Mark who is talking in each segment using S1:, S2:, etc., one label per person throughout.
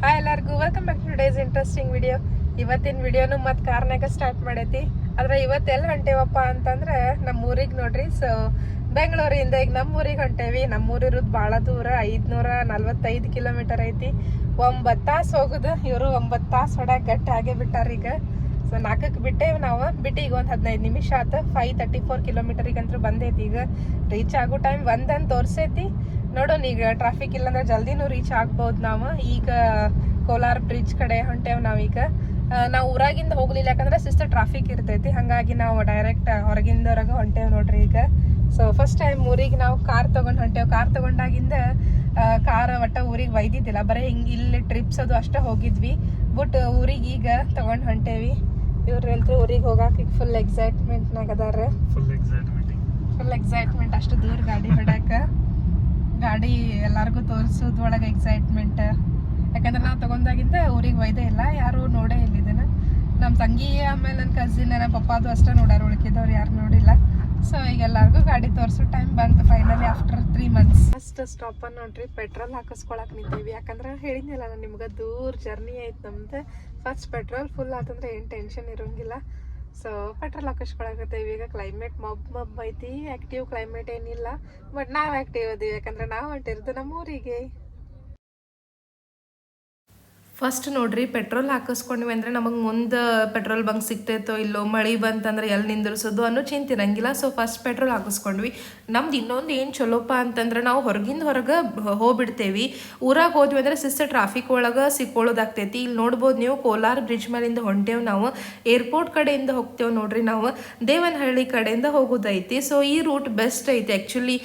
S1: Hi ಎಲ್ಲರಿಗೂ welcome back two days interesting video. ಇವತ್ತಿನ ವಿಡಿಯೋನು ಮತ್ತೆ ಕಾರ್ನಾಗ ಸ್ಟಾರ್ಟ್ ಮಾಡೈತಿ. ಆದ್ರೆ ಇವತ್ತೆಲ್ಲ ಹೊಂಟೇವಪ್ಪ ಅಂತಂದ್ರೆ ನಮ್ಮ ಊರಿಗೆ ನೋಡ್ರಿ. ಸೊ ಬೆಂಗಳೂರಿಂದ ಈಗ ನಮ್ಮ ಊರಿಗೆ ಹೊಂಟೇವಿ. ನಮ್ಮೂರಿರೋದು ಭಾಳ ದೂರ, 545 ಕಿಲೋಮೀಟರ್ ಐತಿ. 9 ತಾಸು ಹೋಗುದು. ಇವರು 9 ತಾಸು ಹೊಡ್ಯಾಗ ಗಟ್ಟಿ ಆಗೇ ಬಿಟ್ಟಾರ ಈಗ. ಸೊ 4ಕ್ಕೆ ಬಿಟ್ಟೇವಿ ನಾವು. ಬಿಟ್ಟು ಈಗ ಒಂದು 15 ನಿಮಿಷ ಆಯ್ತು. 534 ಕಿಲೋಮೀಟರಿಗಂತೂ ಬಂದೈತಿ. ಈಗ ರೀಚ್ ಆಗೋ ಟೈಮ್ 1 ಅಂತ ತೋರಿಸೈತಿ. ನೋಡೋಣ ಈಗ ಟ್ರಾಫಿಕ್ ಇಲ್ಲಾಂದ್ರೆ ಜಲ್ದಿನೂ ರೀಚ್ ಆಗ್ಬೋದು ನಾವು. ಈಗ ಕೋಲಾರ ಬ್ರಿಡ್ಜ್ ಕಡೆ ಹೊಂಟೇವ್ ನಾವೀಗ. ನಾವು ಊರಾಗಿಂದ ಹೋಗ್ಲಿಲ್ಲ, ಯಾಕಂದ್ರೆ ಸಿಸ್ಟರ್ ಟ್ರಾಫಿಕ್ ಇರ್ತೈತಿ. ಹಾಗಾಗಿ ನಾವು ಡೈರೆಕ್ಟ್ ಹೊರಗಿಂದವರೆಗೆ ಹೊಂಟೇವ್ ನೋಡ್ರಿ ಈಗ. ಸೊ ಫಸ್ಟ್ ಟೈಮ್ ಊರಿಗೆ ನಾವು ಕಾರ್ ತಗೊಂಡ್ ಹೊಂಟೇವ್. ಕಾರ್ ತಗೊಂಡಾಗಿಂದ ಕಾರ್ ಒಟ್ಟ ಊರಿಗೆ ಒಯ್ದಿದ್ದಿಲ್ಲ, ಬರೀ ಹಿಂಗೆ ಇಲ್ಲಿ ಟ್ರಿಪ್ಸ್ ಅದು ಅಷ್ಟೇ ಹೋಗಿದ್ವಿ. ಬಟ್ ಊರಿಗೆ ಈಗ ತಗೊಂಡ್ ಹೊಂಟೇವಿ. ಇವ್ರೆಲ್ರು ಊರಿಗೆ ಹೋಗಾಕ ಈಗ ಫುಲ್ ಎಕ್ಸೈಟ್ಮೆಂಟ್ನಾಗ ಅದಾರ. ಫುಲ್ ಎಕ್ಸೈಟ್ಮೆಂಟ್, ಅಷ್ಟು ದೂರ ಗಾಡಿ ಹೊಡ್ಯಾಕ. ಗಾಡಿ ಎಲ್ಲಾರ್ಗು ತೋರಿಸೋದ್ರೊಳಗೆ ಎಕ್ಸೈಟ್ಮೆಂಟ್. ಯಾಕಂದ್ರೆ ನಾವು ತಗೊಂಡಾಗಿಂದ ಊರಿಗೆ ಒಯ್ದೇ ಇಲ್ಲ, ಯಾರು ನೋಡೇ ಇಲ್ಲ ಇದನ್ನ. ನಮ್ಮ ತಂಗಿ ಆಮೇಲೆ ನನ್ನ ಕಸಿನ್, ನಮ್ಮ ಪಪ್ಪಾದು ಅಷ್ಟೇ ನೋಡ್ಯಾರ, ಉಳ್ಕಿದವ್ರು ಯಾರು ನೋಡಿಲ್ಲ. ಸೊ ಈಗ ಎಲ್ಲಾರ್ಗು ಗಾಡಿ ತೋರಿಸೋ ಟೈಮ್ ಬಂತು finally after 3 months. First stop ನೋಡ್ರಿ, ಪೆಟ್ರೋಲ್ ಹಾಕಿಸ್ಕೊಳಕ್ ನಿಂತೀವಿ. ಯಾಕಂದ್ರೆ ಹೇಳಿದ್ನಲ್ಲ ನಾನು ನಿಮ್ಗೆ, ದೂರ ಜರ್ನಿ ಐತೆ ನಮ್ದು. ಫಸ್ಟ್ ಪೆಟ್ರೋಲ್ ಫುಲ್ ಆತಂದ್ರೆ ಏನು ಟೆನ್ಷನ್ ಇರೋಂಗಿಲ್ಲ. ಸೊ ಪೆಟ್ರೋಲ್ ಹಾಕಿಸ್ಕೊಳಕತ್ತೇವಿ. ಈಗ ಕ್ಲೈಮೇಟ್ ಮಬ್ ಐತಿ, ಆಕ್ಟಿವ್ ಕ್ಲೈಮೇಟ್ ಏನಿಲ್ಲ. ಬಟ್ ನಾವು ಆಕ್ಟಿವ್ ಅದೀವಿ, ಯಾಕಂದ್ರೆ ನಾವು ಹೊಂಟಿರೋದು ನಮ್ಮ ಊರಿಗೆ. ಫಸ್ಟ್ ನೋಡ್ರಿ, ಪೆಟ್ರೋಲ್ ಹಾಕಿಸ್ಕೊಂಡ್ವಿ ಅಂದರೆ ನಮಗೆ ಮುಂದೆ ಪೆಟ್ರೋಲ್ ಬಂಕ್ ಸಿಗ್ತೈತೋ ಇಲ್ಲೋ, ಮಳೆ ಬಂತಂದ್ರೆ ಎಲ್ಲಿ ನಿಂದಿರ್ಸೋದು ಅನ್ನೋ ಚಿಂತಿರಂಗಿಲ್ಲ. ಸೊ ಫಸ್ಟ್ ಪೆಟ್ರೋಲ್ ಹಾಕಿಸ್ಕೊಂಡ್ವಿ. ನಮ್ದು ಇನ್ನೊಂದು ಏನು ಚಲೋಪ ಅಂತಂದ್ರೆ, ನಾವು ಹೊರಗಿಂದ ಹೊರಗೆ ಹೋಗ್ಬಿಡ್ತೇವಿ. ಊರಾಗ ಹೋದ್ವಿ ಅಂದರೆ ಸಿಸ್ಟರ್ ಟ್ರಾಫಿಕ್ ಒಳಗೆ ಸಿಕ್ಕೊಳ್ಳೋದಾಗ್ತೈತಿ. ಇಲ್ಲಿ ನೋಡ್ಬೋದು ನೀವು, ಕೋಲಾರ ಬ್ರಿಡ್ಜ್ ಮೇಲಿಂದ ಹೊಂಟೇವು ನಾವು. ಏರ್ಪೋರ್ಟ್ ಕಡೆಯಿಂದ ಹೋಗ್ತೇವೆ ನೋಡ್ರಿ ನಾವು. ದೇವನಹಳ್ಳಿ ಕಡೆಯಿಂದ ಹೋಗೋದೈತಿ. ಸೊ ಈ ರೂಟ್ ಬೆಸ್ಟ್ ಐತಿ ಆ್ಯಕ್ಚುಲಿ.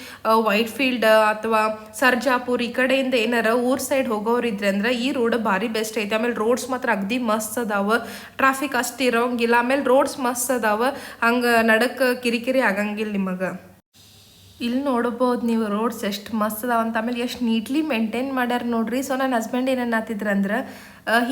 S1: ವೈಟ್ ಫೀಲ್ಡ್ ಅಥವಾ ಸರ್ಜಾಪುರ್ ಈ ಕಡೆಯಿಂದ ಏನಾರ ಊರ್ ಸೈಡ್ ಹೋಗೋರಿದ್ರೆ ಅಂದ್ರೆ ಈ ರೋಡ್ ಭಾರಿ ಬೆಸ್ಟ್ ಐತಿ. ಆಮೇಲೆ ರೋಡ್ಸ್ ಮಾತ್ರ ಅಗ್ದಿ ಮಸ್ತ್ ಅದಾವ, ಟ್ರಾಫಿಕ್ ಅಷ್ಟು ಇರೋಂಗಿಲ್ಲ. ಆಮೇಲೆ ರೋಡ್ಸ್ ಮಸ್ತ್ ಅದಾವ, ಹಂಗೆ ನಡಕ್ ಕಿರಿಕಿರಿ ಆಗಂಗಿಲ್ಲ ನಿಮಗೆ. ಇಲ್ಲಿ ನೋಡ್ಬೋದು ನೀವು ರೋಡ್ಸ್ ಎಷ್ಟು ಮಸ್ತ್ ಅದಾವ ಅಂತ. ಆಮೇಲೆ ಎಷ್ಟು ನೀಟ್ಲಿ ಮೇಂಟೈನ್ ಮಾಡ್ಯಾರ ನೋಡ್ರಿ. ಸೊ ನನ್ನ ಹಸ್ಬೆಂಡ್ ಏನೇನಾತಿದ್ರು ಅಂದ್ರೆ,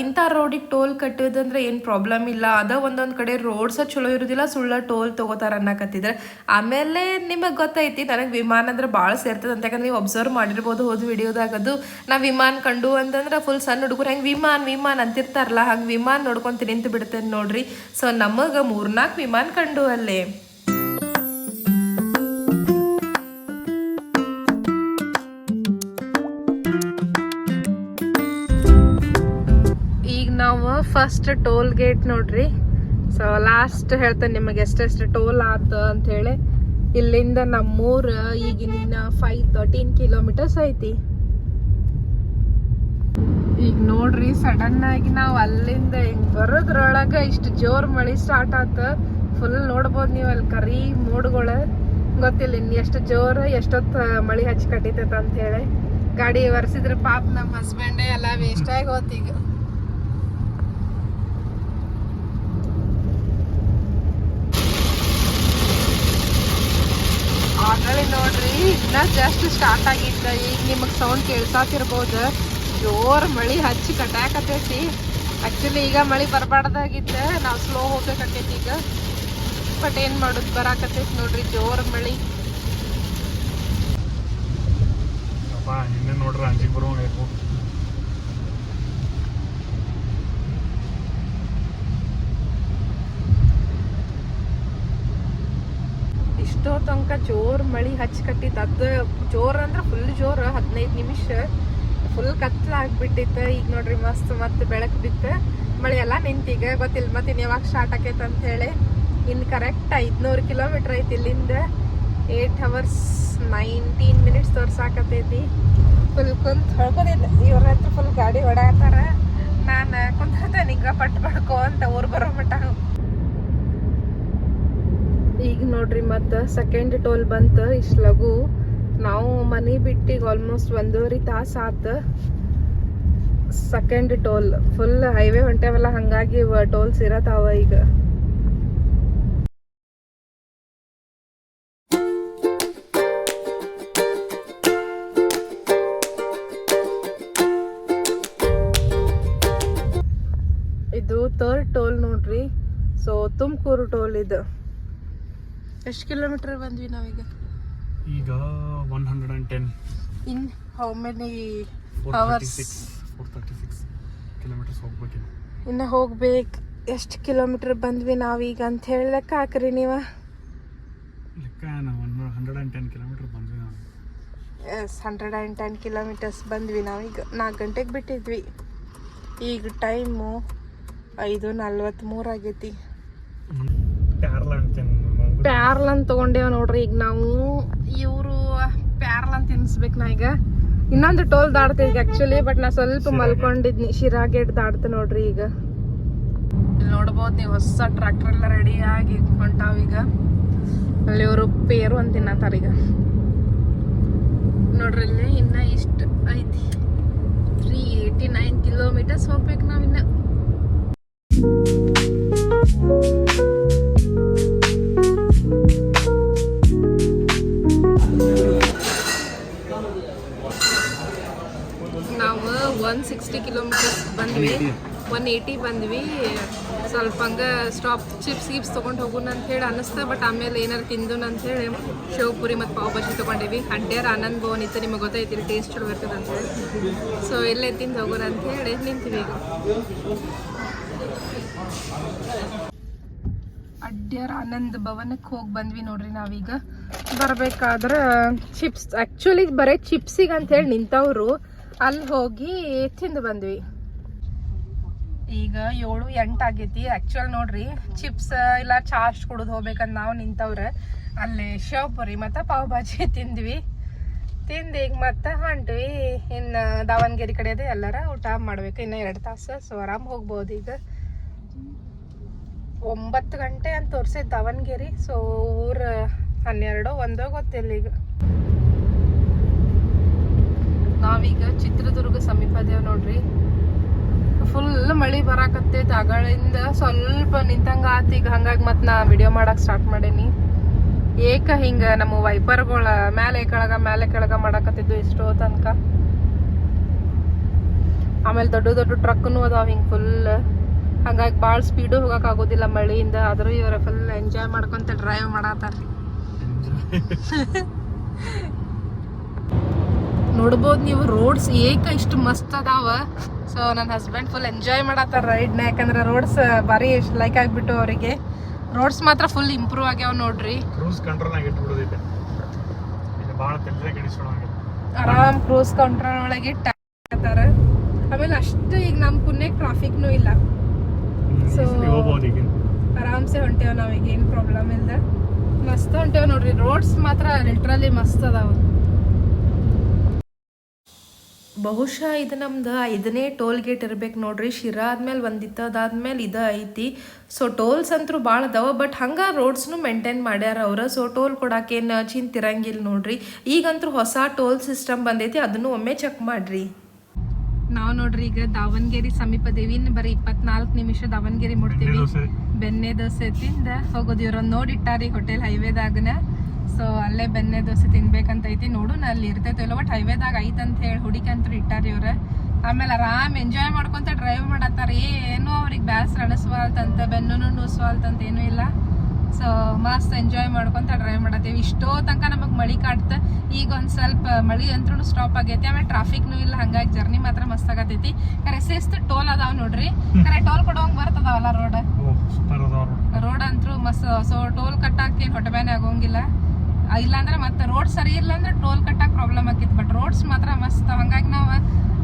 S1: ಇಂಥ ರೋಡಿಗೆ ಟೋಲ್ ಕಟ್ಟೋದಂದ್ರೆ ಏನು ಪ್ರಾಬ್ಲಮ್ ಇಲ್ಲ, ಅದ ಒಂದೊಂದು ಕಡೆ ರೋಡ್ಸ ಚಲೋ ಇರೋದಿಲ್ಲ, ಸುಳ್ಳ ಟೋಲ್ ತೊಗೋತಾರ ಅನ್ನಕತ್ತಿದ್ರೆ. ಆಮೇಲೆ ನಿಮಗೆ ಗೊತ್ತೈತಿ, ನನಗೆ ವಿಮಾನ ಅಂದ್ರೆ ಭಾಳ ಸೇರ್ತದೆ ಅಂತ. ಯಾಕಂದ್ರೆ ನೀವು ಅಬ್ಸರ್ವ್ ಮಾಡಿರ್ಬೋದು ಹೋದ ವಿಡಿಯೋದಾಗದು. ನಾ ವಿಮಾನ ಕಂಡು ಅಂತಂದ್ರೆ ಫುಲ್ ಸಣ್ಣ ಹುಡುಗರು ಹೆಂಗೆ ವಿಮಾನ ಅಂತಿರ್ತಾರಲ್ಲ, ಹಂಗೆ ವಿಮಾನ ನೋಡ್ಕೊಂತ ನಿಂತು ಬಿಡ್ತೇನೆ ನೋಡ್ರಿ. ಸೊ ನಮಗೆ 3-4 ವಿಮಾನ ಕಂಡು ಅಲ್ಲೇ. ನಾವು ಫಸ್ಟ್ ಟೋಲ್ ಗೇಟ್ ನೋಡ್ರಿ. ಸೊ ಲಾಸ್ಟ್ ಹೇಳ್ತೇನೆ ನಿಮಗೆ ಎಷ್ಟೆಷ್ಟು ಟೋಲ್ ಆತ ಅಂತ ಹೇಳಿ. ಇಲ್ಲಿಂದ ನಮ್ಮೂರು ಈಗಿನ 513 ಕಿಲೋಮೀಟರ್ಸ್ ಐತಿ. ಈಗ ನೋಡ್ರಿ, ಸಡನ್ ಆಗಿ ನಾವು ಅಲ್ಲಿಂದ ಹಿಂಗ್ ಬರೋದ್ರೊಳಗ ಇಷ್ಟು ಜೋರ್ ಮಳಿ ಸ್ಟಾರ್ಟ್ ಆತ. ಫುಲ್ ನೋಡ್ಬೋದು ನೀವು ಅಲ್ಲಿ ಕರಿ ಮೋಡ್ಗಳು. ಗೊತ್ತಿಲ್ಲ ಇನ್ನು ಎಷ್ಟು ಜೋರು ಎಷ್ಟೊತ್ತು ಮಳಿ ಹಚ್ಚಿ ಕಟ್ಟಿತೈತ ಅಂತ ಹೇಳಿ. ಗಾಡಿ ಒರೆಸಿದ್ರೆ ಪಾಪ ನಮ್ಮ ಹಸ್ಬೆಂಡೇ ಎಲ್ಲ ವೇಸ್ಟ್ ಆಗಿ ಹೋತೀಗ. ಆಮೇಲೆ ನೋಡ್ರಿ, ಇನ್ನ ಜಸ್ಟ್ ಸ್ಟಾರ್ಟ್ ಆಗಿದ್ದ. ಈಗ ನಿಮಗೆ ಸೌಂಡ್ ಕೇಳ್ಸಾತಿರ್ಬೋದು, ಜೋರ್ ಮಳಿ ಹಚ್ಚಿ ಕಟ್ಟಾಕತೈತಿ. ಆಕ್ಚುಲಿ ಈಗ ಮಳಿ ಬರಬಾರ್ದಾಗಿತ್ತು, ನಾವು ಸ್ಲೋ ಹೋಗ್ಬೇಕಾಕೈತಿ ಈಗ. ಬಟ್ ಏನ್ ಮಾಡೋದು, ಬರಾಕತೈತಿ ನೋಡ್ರಿ ಜೋರ್ ಮಳಿ. ಇಷ್ಟೋ ತನಕ ಜೋರ್ ಮಳಿ ಹಚ್ಚಿ ಕಟ್ಟಿತ್ತು. ಅದು ಜೋರ್ ಅಂದ್ರೆ ಫುಲ್ ಜೋರ್. 15 ನಿಮಿಷ ಫುಲ್ ಕತ್ಲಾಗ್ಬಿಟ್ಟಿತ್ತು. ಈಗ ನೋಡ್ರಿ ಮಸ್ತ್ ಮತ್ತೆ ಬೆಳಕು ಬಿತ್ತು. ಮಳಿ ಎಲ್ಲ ನಿಂತೀಗ. ಗೊತ್ತಿಲ್ಲ ಮತ್ತೆ ಯಾವಾಗ ಸ್ಟಾರ್ಟ್ ಆಕೈತೆ ಅಂತ ಹೇಳಿ. ಇನ್ನು ಕರೆಕ್ಟ್ 500 ಕಿಲೋಮೀಟರ್ ಐತಿ ಇಲ್ಲಿಂದ. 8 hours 19 minutes ತೋರ್ಸಾಕತೈತಿ. ಫುಲ್ ಕುಂತ್ ಹೊಳ್ಕೋದಿಲ್ಲ. ಇವ್ರ ಹತ್ರ ಫುಲ್ ಗಾಡಿ ಹೊಡಾತಾರ. ನಾನು ಕುಂತಿರ್ತೇನೆ ಈಗ ಪಟ್ ಪಡ್ಕೋ ಅಂತ ಊರ್ ಬರೋ ಮಟ್ಟ. ಈಗ ನೋಡ್ರಿ ಮತ್ತೆ ಸೆಕೆಂಡ್ ಟೋಲ್ ಬಂತು ಇಷ್ಟು ಲಘು. ನಾವು ಮನೆ ಬಿಟ್ಟಿಗೆ ಆಲ್ಮೋಸ್ಟ್ 1.5 ತಾಸು ಆತ. ಸೆಕೆಂಡ್ ಟೋಲ್ ಫುಲ್ ಹೈವೇ ಹೊಂಟೇವಲ್ಲ, ಹಂಗಾಗಿ ಟೋಲ್ಸ್ ಇರತ್ತಾವ ಈಗ. ಇದು 3rd ಟೋಲ್ ನೋಡ್ರಿ. ಸೊ ತುಮಕೂರು ಟೋಲ್ ಇದು. ಎಷ್ಟು ಕಿಲೋಮೀಟರ್ ಬಂದ್ವಿ ನಾವೀಗ?
S2: ಈಗ 110.
S1: In how many
S2: 436.
S1: hours?
S2: 436. Kilometres ಹೋಗ್ಬೇಕಿಲ್ಲ.
S1: ಇನ್ನು ಹೋಗ್ಬೇಕು. ಎಷ್ಟು ಕಿಲೋಮೀಟರ್ ಬಂದ್ವಿ ನಾವೀಗ ಅಂತ ಹೇಳಿ ಲೆಕ್ಕ ಹಾಕ್ರಿ ನೀವು.
S2: ಲೆಕ್ಕ ನಾವು 110 ಕಿಲೋಮೀಟರ್ ಬಂದ್ವಿ ನಾವು.
S1: ಎಸ್ 110 ಕಿಲೋಮೀಟರ್ಸ್ ಬಂದ್ವಿ ನಾವೀಗ. 4 ಗಂಟೆಗೆ ಬಿಟ್ಟಿದ್ವಿ. ಈಗ ಟೈಮು 5:43 ಆಗೈತಿ. ಪ್ಯಾರ್ಲನ್ ತೊಗೊಂಡೇವ ನೋಡ್ರಿ ಈಗ ನಾವು. ಇವರು ಪ್ಯಾರ್ಲನ್ ತಿನ್ನಿಸ್ಬೇಕು ನಾ ಈಗ. ಇನ್ನೊಂದು ಟೋಲ್ ದಾಡ್ತೀವಿ ಆ್ಯಕ್ಚುಲಿ, ಬಟ್ ನಾ ಸ್ವಲ್ಪ ಮಲ್ಕೊಂಡಿದ್ನಿ. ಶಿರಾ ಗೇಟ್ ದಾಡ್ತೆ ನೋಡ್ರಿ ಈಗ. ಇಲ್ಲಿ ನೋಡ್ಬೋದು ನೀವು, ಹೊಸ ಟ್ರ್ಯಾಕ್ಟರ್ ಎಲ್ಲ ರೆಡಿ ಆಗಿ ಹೊಂಟಾವೀಗ. ಅಲ್ಲಿ ಇವರು ಪೇರು ಅಂತ ತಿನ್ನತ್ತಾರ ಈಗ ನೋಡ್ರಿ. ಇಲ್ಲಿ ಇನ್ನ ಇಷ್ಟ ಐತಿ, 389 ಕಿಲೋಮೀಟರ್ಸ್ ಹೋಗ್ಬೇಕು ನಾವಿನ್ನ. ನಾವು 160 ಕಿಲೋಮೀಟರ್ಸ್ ಬಂದ್ವಿ, 180 ಬಂದ್ವಿ. ಸ್ವಲ್ಪ ಹಂಗೆ ಸ್ಟಾಪ್ ಚಿಪ್ಸ್ ತೊಗೊಂಡು ಹೋಗೋಣ ಅಂತ ಹೇಳಿ ಅನ್ನಿಸ್ತಾ. ಬಟ್ ಆಮೇಲೆ ಏನಾರು ತಿಂದು ಅಂತ ಹೇಳಿ ಶೇವ್ಪುರಿ ಮತ್ತು ಪಾವ್ ಭಾಜಿ ತೊಗೊಂಡೇವಿ. ಅಡ್ಡ್ಯಾರ ಆನಂದ್ ಭವನ್ ಇತ್ತು, ನಿಮಗೆ ಗೊತ್ತೈತಿ ಟೇಸ್ಟ್ ಚಲೋ ಇರ್ತದೆ ಅಂತೇಳಿ. ಸೊ ಎಲ್ಲೇ ತಿಂದು ಹೋಗೋಣ ಅಂತ ಹೇಳಿ ನಿಂತೀವಿ ಈಗ. ಅಡ್ಡ್ಯಾರ ಆನಂದ್ ಭವನಕ್ಕೆ ಹೋಗಿ ಬಂದ್ವಿ ನೋಡ್ರಿ ನಾವೀಗ. ಬರ್ಬೇಕಾದ್ರೆ ಚಿಪ್ಸ್, ಆ್ಯಕ್ಚುಲಿ ಬರೀ ಚಿಪ್ಸಿಗೆ ಅಂತ ಹೇಳಿ ನಿಂತವ್ರು, ಅಲ್ಲಿ ಹೋಗಿ ತಿಂದು ಬಂದ್ವಿ. ಈಗ 7-8 ಆಗೈತಿ ಆ್ಯಕ್ಚುಲ್ ನೋಡ್ರಿ. ಚಿಪ್ಸ್ ಇಲ್ಲ ಚಾ ಅಷ್ಟು ಕುಡಿದು ಹೋಗ್ಬೇಕಂತ ನಾವು ನಿಂತವ್ರೆ. ಅಲ್ಲಿ ಶೇವ್ಪುರಿ ಮತ್ತು ಪಾವ್ ಭಾಜಿ ತಿಂದ್ವಿ. ತಿಂದು ಈಗ ಮತ್ತೆ ಹೊಂಟ್ವಿ ಇನ್ನು ದಾವಣಗೆರೆ ಕಡೆ ಅದೇ ಎಲ್ಲರ ಊಟ ಮಾಡ್ಬೇಕು. ಇನ್ನು 2 ತಾಸು, ಸೊ ಆರಾಮ್ ಹೋಗ್ಬೋದು. ಈಗ 9 ಗಂಟೆ ಅಂತ ತೋರಿಸಿದ್ ದಾವಣಗೆರೆ. ಸೊ ಊರು 12-1 ಗೊತ್ತಿಲ್ಲ. ಈಗ ನಾವೀಗ ಚಿತ್ರದುರ್ಗ ಸಮೀಪ ಅದೇವ್ ನೋಡ್ರಿ. ಫುಲ್ ಮಳಿ ಬರಾಕತ್ತೈತಿ, ಆಗಳಿಂದ ಸ್ವಲ್ಪ ನಿಂತಂಗ ಆತ ಈಗ. ಹಂಗಾಗಿ ಮತ್ತೆ ನಾ ವಿಡಿಯೋ ಮಾಡಕ್ ಸ್ಟಾರ್ಟ್ ಮಾಡೇನಿ. ಏಕ ಹಿಂಗ ನಮ್ಮ ವೈಪರ್ಗಳ ಮೇಲೆ ಕೆಳಗ ಮಾಡಾಕತ್ತಿದ್ದು ಇಷ್ಟೋ ತನಕ. ಆಮೇಲೆ ದೊಡ್ಡ ಟ್ರಕ್ನು ಅದಾವ ಹಿಂಗ್ ಫುಲ್. ಹಂಗಾಗಿ ಭಾಳ ಸ್ಪೀಡು ಹೋಗಕ್ ಆಗೋದಿಲ್ಲ ಮಳೆಯಿಂದ. ಆದ್ರೂ ಇವ್ರ ಫುಲ್ ಎಂಜಾಯ್ ಮಾಡ್ಕೊಂತ ಡ್ರೈವ್ ಮಾಡತ್ತಾರ. ನೋಡ್ಬೋದು ನೀವು, ರೋಡ್ಸ್ ಏಕ ಇಷ್ಟು ಮಸ್ತ್ ಅದಾವ. ಸೊ ನನ್ನ ಹಸ್ಬೆಂಡ್ ಫುಲ್ ಎಂಜಾಯ್ ಮಾಡತ್ತಾರ ರೈಡ್ನ. ಯಾಕಂದ್ರೆ ರೋಡ್ಸ್ ಭಾರಿ ಲೈಕ್ ಆಗಿಬಿಟ್ಟು ಅವರಿಗೆ. ರೋಡ್ಸ್ ಮಾತ್ರ ಫುಲ್ ಇಂಪ್ರೂವ್ ಆಗ್ಯಾವ ನೋಡ್ರಿ.
S2: ಕ್ರೂಸ್ ಕಂಟ್ರೋಲ್ ಆಗಿ ಇಟ್ಬಿಡೋದಿಲ್ಲ, ಭಾಳ ತೆಲ್ಲಗೆ ಗಿಡಿಸ್ಕೊಳಂಗಿಲ್ಲ. ಆರಾಮ್
S1: ಕ್ರೂಸ್ ಕಂಟ್ರೋಲ್ ಒಳಗೆ ಇಟ್ಟಾರ. ಆಮೇಲೆ ಅಷ್ಟು ಈಗ ನಮ್ಮ ಪುಣ್ಯಕ್ಕೆ ಟ್ರಾಫಿಕ್ನು ಇಲ್ಲ. ಸೊ ಆರಾಮ್ಸೆ ಹೊಂಟೇವ ನಾವೀಗ, ಏನು ಪ್ರಾಬ್ಲಮ್ ಇಲ್ಲ. ಮಸ್ತ್ ಹೊಂಟೇವ ನೋಡ್ರಿ. ರೋಡ್ಸ್ ಮಾತ್ರ ಲಿಟ್ರಲಿ ಮಸ್ತ್ ಅದಾವ. ಬಹುಶಃ ಇದು ನಮ್ದು 5ನೇ ಟೋಲ್ ಗೇಟ್ ಇರ್ಬೇಕು ನೋಡ್ರಿ. ಶಿರಾ ಆದ್ಮೇಲೆ ಒಂದಿತ್ತು, ಅದಾದ್ಮೇಲೆ ಇದು ಐತಿ. ಸೊ ಟೋಲ್ಸ್ ಅಂತೂ ಭಾಳ ಅದಾವ, ಬಟ್ ಹಂಗೆ ರೋಡ್ಸ್ನು ಮೇಂಟೈನ್ ಮಾಡ್ಯಾರ ಅವ್ರು. ಸೊ ಟೋಲ್ ಕೊಡಾಕೇನು ಚಿಂತಿರಂಗಿಲ್ಲ ನೋಡ್ರಿ. ಈಗಂತೂ ಹೊಸ ಟೋಲ್ ಸಿಸ್ಟಮ್ ಬಂದೈತಿ, ಅದನ್ನು ಒಮ್ಮೆ ಚೆಕ್ ಮಾಡ್ರಿ. ನಾವು ನೋಡ್ರಿ ಈಗ ದಾವಣಗೆರೆ ಸಮೀಪದೇವಿ. ಇನ್ನು ಬರೀ 24 ನಿಮಿಷ ದಾವಣಗೆರೆ ಮುಡ್ತೀವಿ. ಬೆಣ್ಣೆ ದೋಸೆ ತಿಂದ ಹೋಗೋದು. ಇವ್ರೊಂದು ನೋಡಿಟ್ಟಾರಿ ಹೋಟೆಲ್ ಹೈವೇದಾಗನ. ಸೊ ಅಲ್ಲೇ ಬೆಣ್ಣೆ ದೋಸೆ ತಿನ್ಬೇಕಂತ ಐತಿ. ನೋಡೋಣ ಅಲ್ಲಿ ಇರ್ತೈತೆ ಇಲ್ಲ. ಬಟ್ ಹೈವೇದಾಗ ಐತಂತ ಹೇಳಿ ಹುಡುಕಂತೂ ಇಟ್ಟಾರಿ ಇವ್ರ. ಆಮೇಲೆ ಆರಾಮ್ ಎಂಜಾಯ್ ಮಾಡ್ಕೊಂತ ಡ್ರೈವ್ ಮಾಡತ್ತಾರ. ಏನೂ ಅವ್ರಿಗೆ ಬ್ಯಾಸ್ರ ಅನಿಸ್ವಾಲ್ತಂತ, ಬೆನ್ನು ನುಸ್ವಾಲ್ತಂತ ಏನೂ ಇಲ್ಲ. ಸೊ ಮಸ್ತ್ ಎಂಜಾಯ್ ಮಾಡ್ಕೊಂತ ಡ್ರೈವ್ ಮಾಡತ್ತೀವಿ. ಇಷ್ಟೋ ತನಕ ನಮಗೆ ಮಳಿ ಕಾಡ್ತ. ಈಗ ಒಂದು ಸ್ವಲ್ಪ ಮಳಿ ಅಂತೂ ಸ್ಟಾಪ್ ಆಗೈತಿ. ಆಮೇಲೆ ಟ್ರಾಫಿಕ್ನು ಇಲ್ಲ, ಹಂಗಾಗಿ ಜರ್ನಿ ಮಾತ್ರ ಮಸ್ತ್ ಆಗತೈತಿ. ಕರೆ ಶಿಸ್ತು ಟೋಲ್ ಅದಾವ ನೋಡ್ರಿ. ಕರೆ ಟೋಲ್ ಕೊಡೋಂಗ್ ಬರ್ತದಾವಲ್ಲ ರೋಡ್ ಅಂತೂ ಮಸ್ತ್. ಸೊ ಟೋಲ್ ಕಟ್ಟಾಕೇನು ಹೊಟ್ಟೆ ಬ್ಯಾನೆ ಆಗೋಂಗಿಲ್ಲ. ಇಲ್ಲಾಂದ್ರೆ ಮತ್ತೆ ರೋಡ್ ಸರಿ ಇಲ್ಲ ಅಂದ್ರೆ ಟೋಲ್ ಕಟ್ಟಾಕ ಪ್ರಾಬ್ಲಮ್ ಆಕಿತ್ತು. ಬಟ್ ರೋಡ್ಸ್ ಮಾತ್ರ ಮಸ್ತ್. ಹಂಗಾಗಿ ನಾವು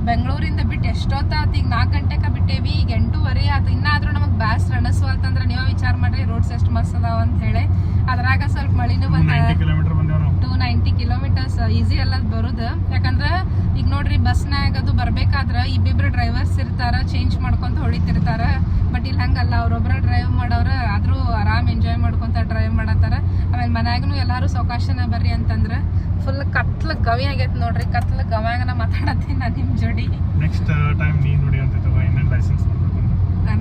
S1: ಬೆಂಗಳೂರಿಂದ ಬಿಟ್ಟು ಎಷ್ಟೊತ್ತಾತು, ಈಗ 4 ಗಂಟೆಗೆ ಬಿಟ್ಟೇವಿ. ಈಗ 8:30 ಆಯ್ತು. ಇನ್ನಾದ್ರೂ ನಮಗೆ ಬ್ಯಾಸ್ರ ಅನಿಸ್ವಲ್ತಂದ್ರೆ ನೀವೇ ವಿಚಾರ ಮಾಡ್ರಿ ರೋಡ್ಸ್ ಎಷ್ಟು ಮಸ್ತ್ ಅದಾವ ಅಂತ ಹೇಳಿ. ಅದ್ರಾಗ ಸ್ವಲ್ಪ ಮಳಿನೂ ಬಂದ. 290 ಕಿಲೋಮೀಟರ್ಸ್ ಈಸಿ ಎಲ್ಲ ಬರೋದು. ಯಾಕಂದ್ರೆ ಈಗ ನೋಡ್ರಿ ಬಸ್ನಾಗ ಅದು ಬರ್ಬೇಕಾದ್ರೆ ಇಬ್ಬಿಬ್ರು ಡ್ರೈವರ್ಸ್ ಇರ್ತಾರ, ಚೇಂಜ್ ಮಾಡ್ಕೊಂತ ಹೊಡಿತಿರ್ತಾರ. ಬಟ್ ಇಲ್ಲಿ ಹಂಗಲ್ಲ, ಅವ್ರೊಬ್ರ ಡ್ರೈವ್ ಮಾಡೋರ. ಆದ್ರೂ ಆರಾಮ್ ಎಂಜಾಯ್ ಮಾಡ್ಕೊಂತ ಡ್ರೈವ್ ಮಾಡತ್ತಾರ. ಆಮೇಲೆ ಮನ್ಯಾಗನು ಎಲ್ಲಾರು ಸಾವಕಾಶನ ಬರ್ರಿ ಅಂತಂದ್ರೆ ಫುಲ್ ಕತ್ಲ ಗವಿ ಆಗೈತೆ ನೋಡ್ರಿ. ಕತ್ಲ ಗವ್ಯಾಗನ ಮಾತಾಡತ್ತೀನಿ ನಾನು ನಿಮ್ಮ ಜೋಡಿ.
S2: ನೆಕ್ಸ್ಟ್ ಟೈಮ್ ನೀ ನೋಡಿ ಅಂತಿದ್ದವ ಇನ್ನೇನು ಲೈಸೆನ್ಸ್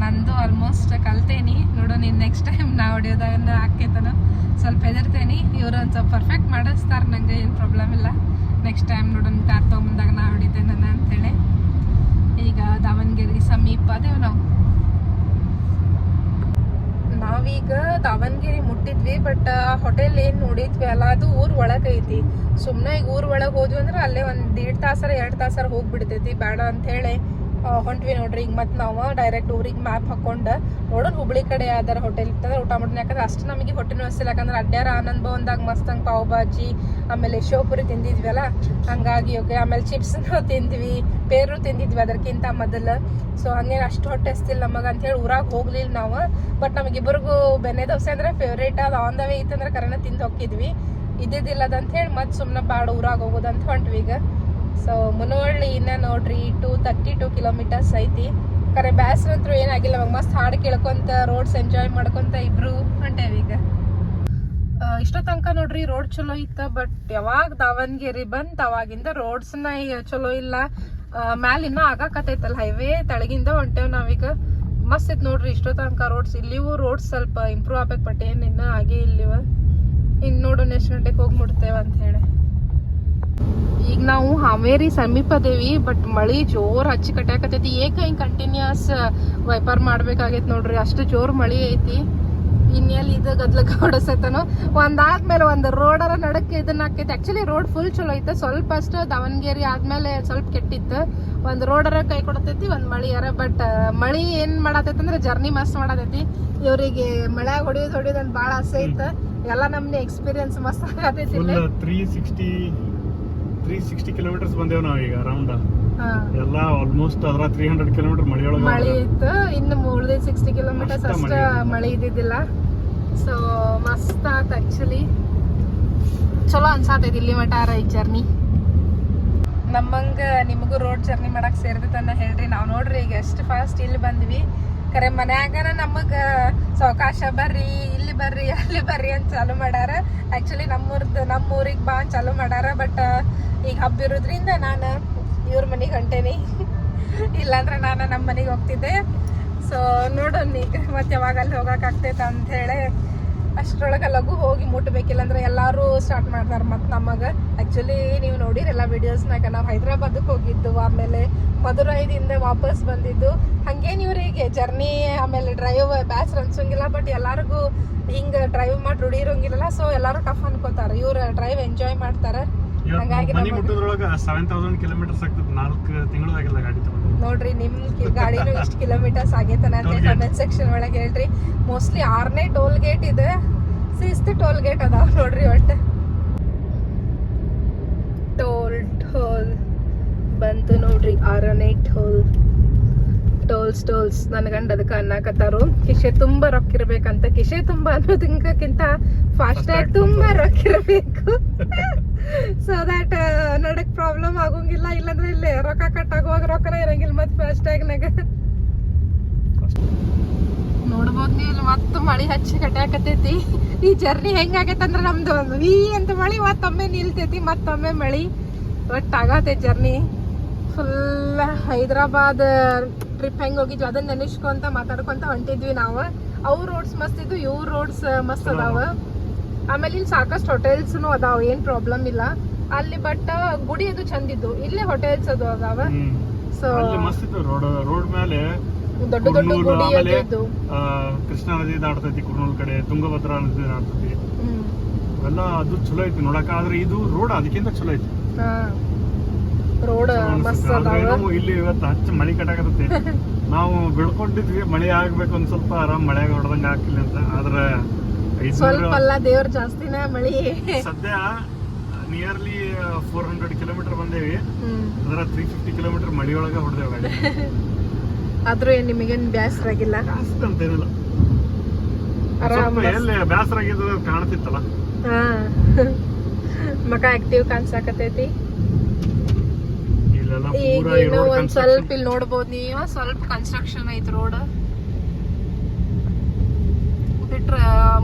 S1: ನಂದು ಆಲ್ಮೋಸ್ಟ್ ಕಲ್ತೇನಿ. ನೋಡು ನೀನು ನೆಕ್ಸ್ಟ್ ಟೈಮ್ ನಾ ಹೊಡಿಯೋದಾಗ ಹಾಕೈತನ ಸ್ವಲ್ಪ ಹೆದರ್ತೇನಿ. ಇವ್ರು ಒಂದು ಸ್ವಲ್ಪ ಪರ್ಫೆಕ್ಟ್ ಮಾಡಿಸ್ತಾರೆ, ನಂಗೆ ಏನು ಪ್ರಾಬ್ಲಮ್ ಇಲ್ಲ. ನೆಕ್ಸ್ಟ್ ಟೈಮ್ ನೋಡೋಣ ಕಾರ್ ತೊಗೊಂಬಂದಾಗ ನಾ ಹೊಡಿತೇನೆ ಅಂತೇಳಿ. ಈಗ ದಾವಣಗೆರೆ ಸಮೀಪ ಅದೇವು ನಾವೀಗ ದಾವಣಗೆರೆ ಮುಟ್ಟಿದ್ವಿ. ಬಟ್ ಹೋಟೆಲ್ ಏನು ನೋಡಿದ್ವಿ ಅಲ್ಲ, ಅದು ಊರ್ ಒಳಗೆ ಐತಿ. ಸುಮ್ಮನೆ ಈಗ ಊರ್ ಒಳಗೆ ಹೋದ್ವಿ ಅಂದ್ರೆ ಅಲ್ಲೇ 1.5 ತಾಸರ 2 ತಾಸರ ಹೋಗ್ಬಿಡ್ತೈತಿ. ಬೇಡ ಅಂತ ಹೇಳಿ ಹೊಂಟ್ವಿ ನೋಡ್ರಿ. ಈಗ ಮತ್ತೆ ನಾವು ಡೈರೆಕ್ಟ್ ಊರಿಗೆ ಮ್ಯಾಪ್ ಹಾಕೊಂಡು ನೋಡೋಣ ಹುಬ್ಳಿ ಕಡೆ ಯಾವ್ದಾರ ಹೋಟೆಲ್ ಇರ್ತದೆ ಊಟ ಮಾಡೋಣ. ಯಾಕಂದ್ರೆ ಅಷ್ಟು ನಮಗೆ ಹೊಟ್ಟೆನೂ ಹಸಿಲ್ಲ. ಯಾಕಂದ್ರೆ ಅಡ್ಡಾರ ಆನಂದ್ ಭವನ್ದಾಗ ಮಸ್ತ್ ಹಂಗೆ ಪಾವ್ ಭಾಜಿ ಆಮೇಲೆ ಶಿವಪುರಿ ತಿಂದಿದ್ವಲ್ಲ, ಹಂಗಾಗಿ ಓಕೆ. ಆಮೇಲೆ ಚಿಪ್ಸ್ ತಿಂದ್ವಿ, ಪೇರು ತಿಂದಿದ್ವಿ ಅದಕ್ಕಿಂತ ಮೊದಲು. ಸೊ ಹಂಗೇನು ಅಷ್ಟು ಹೊಟ್ಟೆ ಹಸ್ತಿಲ್ಲ ನಮಗೆ ಅಂತೇಳಿ ಊರಾಗ ಹೋಗ್ಲಿಲ್ಲ ನಾವು. ಬಟ್ ನಮಗಿಬ್ಬರಿಗೂ ಬೆಣ್ಣೆ ದೋಸೆ ಅಂದ್ರೆ ಫೇವ್ರೇಟ್. ಅದು ಆನ್ ದ ವೇ ಇತ್ತಂದ್ರೆ ಕರೆನ ತಿಂದು ಹೋಗಿದ್ವಿ. ಇದ್ದಿದ್ದಿಲ್ಲದ ಅಂತ ಹೇಳಿ ಮತ್ತೆ ಸುಮ್ಮನೆ ಬಾಡ ಊರಾಗ ಹೋಗೋದಂತ ಹೊಂಟ್ವಿ ಈಗ. ಸೊ ಮುನವಳ್ಳಿ ಇನ್ನ ನೋಡ್ರಿ 232 ಕಿಲೋಮೀಟರ್ಸ್ ಐತಿ. ಕರೆ ಬ್ಯಾಸ್ರ ಅಂತೂ ಏನಾಗಿಲ್ಲ, ಅವಾಗ ಮಸ್ತ್ ಹಾಡು ಕೇಳ್ಕೊಂತ ರೋಡ್ಸ್ ಎಂಜಾಯ್ ಮಾಡ್ಕೊಂತ ಇಬ್ರು ಹೊಂಟೇವಿ ಈಗ. ಇಷ್ಟೋ ತನಕ ನೋಡ್ರಿ ರೋಡ್ ಚಲೋ ಇತ್ತ. ಬಟ್ ಯಾವಾಗ ದಾವಣಗೆರೆ ಬಂತ ಅವಾಗಿಂದ ರೋಡ್ಸ್ನ ಚಲೋ ಇಲ್ಲ. ಮ್ಯಾಲ ಇನ್ನೂ ಆಗಾಕತೈತಲ್ಲ ಹೈವೇ, ತಳಗಿಂದ ಹೊಂಟೇವ್ ನಾವೀಗ. ಮಸ್ತ್ ಇತ್ತು ನೋಡ್ರಿ ಇಷ್ಟೋ ತನಕ ರೋಡ್ಸ್. ಇಲ್ಲಿವು ರೋಡ್ಸ್ ಸ್ವಲ್ಪ ಇಂಪ್ರೂವ್ ಆಗ್ಬೇಕು, ಬಟ್ ಏನ್ ಇನ್ನೂ ಆಗೇ ಇಲ್ಲಿವ. ಇನ್ನು ನೋಡೋಣ ಎಷ್ಟು ಗಂಟೆಗೆ ಹೋಗಿ ಮುಟ್ತೇವೆ ಅಂತ ಹೇಳಿ. ಈಗ ನಾವು ಹಾವೇರಿ ಸಮೀಪದೇವಿ, ಬಟ್ ಮಳಿ ಜೋರ್ ಹಚ್ಚಿ ಕಟ್ಟಾಕತೈತಿ. ಹಿಂಗ್ ಕಂಟಿನ್ಯೂಸ್ ವೈಪರ್ ಮಾಡ್ಬೇಕಾಗೈತಿ ನೋಡ್ರಿ, ಅಷ್ಟು ಜೋರ್ ಮಳಿ ಐತಿ. ಇನ್ನೆಲ್ಲಿ ಇದು ಗದ್ಲಕ ಹೊಡಸತನು ಒಂದಾದ್ಮೇಲೆ ಒಂದು ರೋಡರ ನಡಕ್ಕೆ ಇದನ್ನ ಆಕೈತಿ. ಆಕ್ಚುಲಿ ರೋಡ್ ಫುಲ್ ಚಲೋ ಐತೆ, ಸ್ವಲ್ಪ ಅಷ್ಟು ದಾವಣಗೆರೆ ಆದ್ಮೇಲೆ ಸ್ವಲ್ಪ ಕೆಟ್ಟಿತ್ತು. ಒಂದು ರೋಡರ ಕೈ ಕೊಡತೈತಿ, ಒಂದು ಮಳಿಯಾರ. ಬಟ್ ಮಳಿ ಏನ್ ಮಾಡತೈತಿ ಅಂದ್ರೆ ಜರ್ನಿ ಮಸ್ತ್ ಮಾಡತೈತಿ. ಇವ್ರಿಗೆ ಮಳ್ಯಾಗ ಹೊಡಿಯೋದು ಅಂತ ಭಾಳ ಆಸೆ ಐತೆ. ಎಲ್ಲ ನಮ್ನೆ ಎಕ್ಸ್ಪೀರಿಯನ್ಸ್ ಮಸ್ತ್ ಆಗತೈತಿ.
S2: 360 ಕಿಲೋಮೀಟರ್ಸ್ ಬಂದೇವ್ ನಾವ್ ಈಗ ಅರೌಂಡ್ ಎಲ್ಲ ಆಲ್ಮೋಸ್ಟ್ ಅದ್ರ 300 ಕಿಲೋಮೀಟರ್
S1: ಮಳಿ ಇತ್ತು. ಇನ್ನು ಉಳಿದ 60 ಕಿಲೋಮೀಟರ್ಸ್ ಅಷ್ಟ ಮಳಿ ಇದ್ದಿದ್ದಿಲ್ಲ. ಸೊ ಮಸ್ತ್ ಆತ ಆಕ್ಚುಲಿ, ಚಲೋ ಅನ್ಸಾತೈತಿ ಇಲ್ಲಿ ಮಟಾರ ಈ ಜರ್ನಿ. ನಮ್ಮಂಗ ನಿಮಗೂ ರೋಡ್ ಜರ್ನಿ ಮಾಡಕ್ ಸೇರ್ತೈತನ್ನ ಹೇಳ್ರಿ. ನಾವ್ ನೋಡ್ರಿ ಈಗ ಎಷ್ಟು ಫಾಸ್ಟ್ ಇಲ್ಲಿ ಬಂದ್ವಿ. ಕರೆ ಮನ್ಯಾಗನ ನಮಗ ಸಾವಕಾಶ ಬರ್ರಿ, ಇಲ್ಲಿ ಬರ್ರಿ, ಅಲ್ಲಿ ಬರ್ರಿ ಅಂತ ಚಾಲು ಮಾಡ್ಯಾರ. ಆಕ್ಚುಲಿ ನಮ್ಮ ಊರಿಗೆ ಬಾ ಚಾಲು ಮಾಡ್ಯಾರ. ಬಟ್ ಈಗ ಹಬ್ಬ ಇರೋದ್ರಿಂದ ನಾನು ಇವ್ರ ಮನೆಗೆ ಹೊಂಟೇನಿ. ಇಲ್ಲಾಂದ್ರೆ ನಾನು ನಮ್ಮ ಮನೆಗೆ ಹೋಗ್ತಿದ್ದೆ. ಸೊ ನೋಡೋಣ ಈಗ ಮತ್ತೆ ಯಾವಾಗ ಅಲ್ಲಿ ಹೋಗಕ್ಕಾಗ್ತೈತೆ ಅಂತ ಹೇಳಿ. ಅಷ್ಟರೊಳಗೆ ಲಘು ಹೋಗಿ ಮುಟ್ಬೇಕಿಲ್ಲ ಅಂದ್ರೆ ಎಲ್ಲರೂ ಸ್ಟಾರ್ಟ್ ಮಾಡ್ತಾರೆ ಮತ್ತೆ ನಮಗೆ. ಆ್ಯಕ್ಚುಲಿ ನೀವು ನೋಡಿರಲ್ಲ ವಿಡಿಯೋಸ್ನಾಗ ನಾವು ಹೈದ್ರಾಬಾದಕ್ಕೆ ಹೋಗಿದ್ದು, ಆಮೇಲೆ ಮಧುರೈದಿಂದ ವಾಪಸ್ ಬಂದಿದ್ದು. ಹಂಗೇನು ಇವ್ರಿಗೆ ಜರ್ನಿ ಆಮೇಲೆ ಡ್ರೈವ್ ಬ್ಯಾಸ್ರ ಅನ್ಸೋಂಗಿಲ್ಲ. ಬಟ್ ಎಲ್ಲರಿಗೂ ಹಿಂಗೆ ಡ್ರೈವ್ ಮಾಡಿ ರೂಢಿ ಇರೋಂಗಿಲ್ಲ. ಸೊ ಎಲ್ಲರೂ ಟಫ್ ಅನ್ಕೋತಾರೆ, ಇವ್ರು ಡ್ರೈವ್ ಎಂಜಾಯ್ ಮಾಡ್ತಾರೆ. ಹಂಗಾಗಿ
S2: 7000 ಕಿಲೋಮೀಟರ್ಸ್ ಆಗ್ತದೆ. 4 ತಿಂಗಳಾಗಿಲ್ಲ ಗಾಡಿ ತಗೊಂಡು.
S1: ನೋಡ್ರಿ ನಿಮ್ ಗಾಡಿನೂ ಇಷ್ಟು ಕಿಲೋಮೀಟರ್ಸ್ ಆಗೈತನ ಅಂತ ಕಮೆಂಟ್ ಸೆಕ್ಷನ್ ಒಳಗೆ ಹೇಳ್ರಿ. ಮೋಸ್ಟ್ಲಿ 6ನೇ ಟೋಲ್ ಗೇಟ್ ಇದೆ, 6th ಟೋಲ್ ಗೇಟ್ ಅದಾವ ನೋಡ್ರಿ. ಒಟ್ಟು ಟೋಲ್ ಬಂತು ನೋಡ್ರಿ, 6ನೇ ಟೋಲ್ಸ್. ನನ್ ಗಂಡ ಅದಕ್ಕೆ ಅನ್ನಕತ್ತಾರು ಕಿಶೆ ತುಂಬಾ ರೊಕ್ಕ ಇರ್ಬೇಕಂತ. ಕಿಶೆ ತುಂಬಾ ಅನ್ನೋದಕ್ಕಿಂತ ಫಾಸ್ಟಾಗಿ ತುಂಬಾ ರೊಕ್ಕ ಇರ್ಬೇಕು. ಸೊ ದಟ್ ನಡಕ್ ಪ್ರಾಬ್ಲಮ್ ಆಗೋಂಗಿಲ್ಲ. ಇಲ್ಲಾಂದ್ರೆ ಇಲ್ಲಿ ರೊಕ್ಕ ಕಟ್ ಆಗುವಾಗ ರೊಕ್ಕನ ಇರಂಗಿಲ್ಲ ಮತ್ತೆ ಫಾಸ್ಟಾಗ್ನಾಗ. ನೋಡ್ಬೋದು ನೀವು ಮತ್ತೆ ಮಳಿ ಹಚ್ಚಿ ಕಟ್ಟಾಕತೈತಿ. ಈ ಜರ್ನಿ ಹೆಂಗಾಗೈತಂದ್ರೆ ನಮ್ದು ಒಂದು ಅಂತ ಮಳಿ ಮತ್ತೊಮ್ಮೆ ನಿಲ್ತೈತಿ, ಮತ್ತೊಮ್ಮೆ ಮಳಿ. ಒಟ್ಟು ಆಗತೈತಿ ಜರ್ನಿ ಫುಲ್. ಹೈದ್ರಾಬಾದ್ ಟ್ರಿಪ್ ಹೆಂಗ್ ಹೋಗಿದ್ವಿ ಅದನ್ನ ನೆನೆಸ್ಕೊಂತ ಮಾತಾಡ್ಕೊಂತ ಹೊಂಟಿದ್ವಿ ನಾವು. ಅವು ರೋಡ್ಸ್ ಮಸ್ತ್ ಇದ್ವು, ಇವ್ ರೋಡ್ಸ್ ಮಸ್ತ್ ಅದಾವ. ಆಮೇಲೆ ಇಲ್ಲಿ ಸಾಕಷ್ಟು ಹೋಟೆಲ್ಸ್ನು ಅದಾವ, ಏನ್ ಪ್ರಾಬ್ಲಮ್ ಇಲ್ಲ ಅಲ್ಲಿ. ಬಟ್ ಗುಡಿ ಅದು ಚಂದಿದ್ದು, ಇಲ್ಲೇ ಹೋಟೆಲ್ಸ್ ಅದು ಅದಾವ. ಸೊ
S2: ರೋಡ್ ಮೇಲೆ
S1: ದೊಡ್ಡ ಗುಡಿ ಅದು.
S2: ಕೃಷ್ಣಾ ನದಿ ದಾಡ್ತೈತಿ, ಕುರ್ನೂಲ್ ಕಡೆ ತುಂಗಭದ್ರಾ ನದಿ ದಾಡ್ತೈತಿ. ಎಲ್ಲ ಅದು ಚಲೋ ಐತಿ ನೋಡಕ. ಆದ್ರೆ ಇದು ರೋಡ್ ಅದಕ್ಕಿಂತ ಚಲೋ ಐತಿ.
S1: ರೋಡ್ ಮಸ್ತ್ ಅದಾವ.
S2: ಇಲ್ಲಿ ಇವತ್ತು ಹಚ್ಚ ಮಳಿ ಕಟ್ಟಾಕತೈತಿ. ನಾವು ಬೆಳ್ಕೊಂಡಿದ್ವಿ ಮಳಿ ಆಗ್ಬೇಕು ಒಂದ್ ಸ್ವಲ್ಪ ಆರಾಮ್ ಮಳೆಯಾಗ ಹೊಡೆದಂಗ ಹಾಕಿಲ್ಲ ಅಂತ. ಆದ್ರೆ
S1: ಸ್ವಲ್ಪ ಅಲ್ಲ ದೇವ್ರ ಜಾಸ್ತಿನ ಮಳಿ.
S2: ಸದ್ಯ ನಿಯರ್ಲಿ 400 ಕಿಲೋಮೀಟರ್ ಬಂದೇವಿ. ಅದರ 350 ಕಿಲೋಮೀಟರ್ ಮಳಿ ಒಳಗ ಹೊಡೆದೇವ್ ಗಾಡಿ.
S1: ಆದ್ರೂ ನಿಮಗೇನ್ ಬ್ಯಾಸರ ಆಗಿಲ್ಲ
S2: ಅಂತೇನಿಲ್ಲ. ಎಲ್ಲಿ ಬ್ಯಾಸರ ಆಗಿದ್ದು ಕಾಣ್ತಿತ್ತಲ್ಲ.
S1: ಮಕ ಆಕ್ಟಿವ್ ಕಾಣ್ಸಾಕತೈತಿ. ಈಗ ಒಂದ್ ಸ್ವಲ್ಪ ಇಲ್ಲಿ ನೋಡ್ಬೋದು ನೀವು, ಸ್ವಲ್ಪ ಕನ್ಸ್ಟ್ರಕ್ಷನ್ ಐತಿ ರೋಡ್. ಬಿಟ್ರ